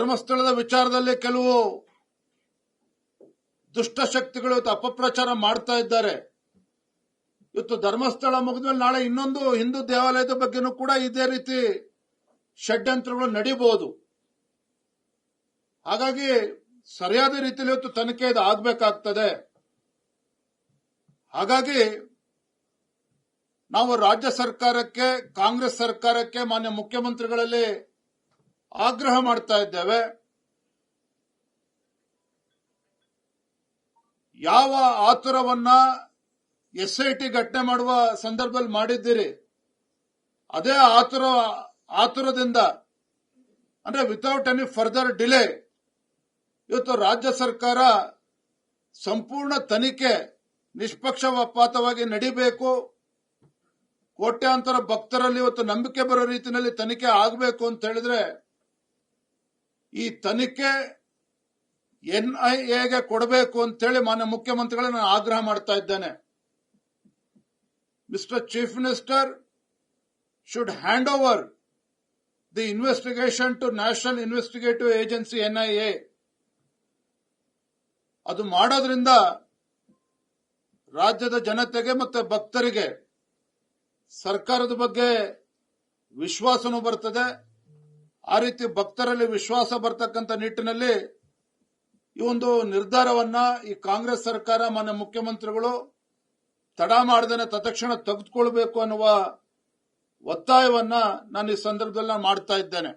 ಧರ್ಮಸ್ಥಳದ ವಿಚಾರದಲ್ಲಿ ಕೆಲವು ದುಷ್ಟಶಕ್ತಿಗಳು ಇವತ್ತು ಅಪಪ್ರಚಾರ ಮಾಡ್ತಾ ಇದ್ದಾರೆ. ಇವತ್ತು ಧರ್ಮಸ್ಥಳ ಮುಗಿದ್ಮೇಲೆ ನಾಳೆ ಇನ್ನೊಂದು ಹಿಂದೂ ದೇವಾಲಯದ ಬಗ್ಗೆನೂ ಕೂಡ ಇದೇ ರೀತಿ ಷಡ್ಯಂತ್ರಗಳು ನಡೀಬಹುದು. ಹಾಗಾಗಿ ಸರಿಯಾದ ರೀತಿಯಲ್ಲಿ ಇವತ್ತು ತನಿಖೆ ಇದು ಆಗಬೇಕಾಗ್ತದೆ. ಹಾಗಾಗಿ ನಾವು ರಾಜ್ಯ ಸರ್ಕಾರಕ್ಕೆ, ಕಾಂಗ್ರೆಸ್ ಸರ್ಕಾರಕ್ಕೆ, ಮಾನ್ಯ ಮುಖ್ಯಮಂತ್ರಿಗಳಲ್ಲಿ ಆಗ್ರಹ ಮಾಡ್ತಾ ಇದ್ದೇವೆ. ಯಾವ ಆತುರವನ್ನ SIT ಘಟನೆ ಮಾಡುವ ಸಂದರ್ಭದಲ್ಲಿ ಮಾಡಿದ್ದೀರಿ, ಅದೇ ಆತುರದಿಂದ ಅಂದ್ರೆ ವಿತೌಟ್ ಎನಿ ಫರ್ದರ್ ಡಿಲೇ ಇವತ್ತು ರಾಜ್ಯ ಸರ್ಕಾರ ಸಂಪೂರ್ಣ ತನಿಖೆ ನಿಷ್ಪಕ್ಷಪಾತವಾಗಿ ನಡೀಬೇಕು. ಕೋಟ್ಯಾಂತರ ಭಕ್ತರಲ್ಲಿ ಇವತ್ತು ನಂಬಿಕೆ ಬರೋ ರೀತಿಯಲ್ಲಿ ತನಿಖೆ ಆಗಬೇಕು ಅಂತ ಹೇಳಿದ್ರೆ ಈ ತನಿಖೆ NIAಗೆ ಕೊಡಬೇಕು ಅಂತೇಳಿ ಮಾನ್ಯ ಮುಖ್ಯಮಂತ್ರಿಗಳನ್ನ ನಾನು ಆಗ್ರಹ ಮಾಡ್ತಾ ಇದ್ದೇನೆ. Mr. Chief Minister should hand over the investigation to National Investigative Agency NIA. ಅದು ಮಾಡೋದ್ರಿಂದ ರಾಜ್ಯದ ಜನತೆಗೆ ಮತ್ತೆ ಭಕ್ತರಿಗೆ ಸರ್ಕಾರದ ಬಗ್ಗೆ ವಿಶ್ವಾಸನೂ ಬರ್ತದೆ. ಆ ರೀತಿ ಭಕ್ತರಲ್ಲಿ ವಿಶ್ವಾಸ ಬರ್ತಕ್ಕಂಥ ನಿಟ್ಟಿನಲ್ಲಿ ಈ ಒಂದು ನಿರ್ಧಾರವನ್ನ ಈ ಕಾಂಗ್ರೆಸ್ ಸರ್ಕಾರ, ಮಾನ್ಯ ಮುಖ್ಯಮಂತ್ರಿಗಳು ತಡ ಮಾಡದೇನೆ ತತ್ಕ್ಷಣ ತೆಗೆದುಕೊಳ್ಬೇಕು ಅನ್ನುವ ಒತ್ತಾಯವನ್ನ ನಾನು ಈ ಸಂದರ್ಭದಲ್ಲಿ ಮಾಡ್ತಾ ಇದ್ದೇನೆ.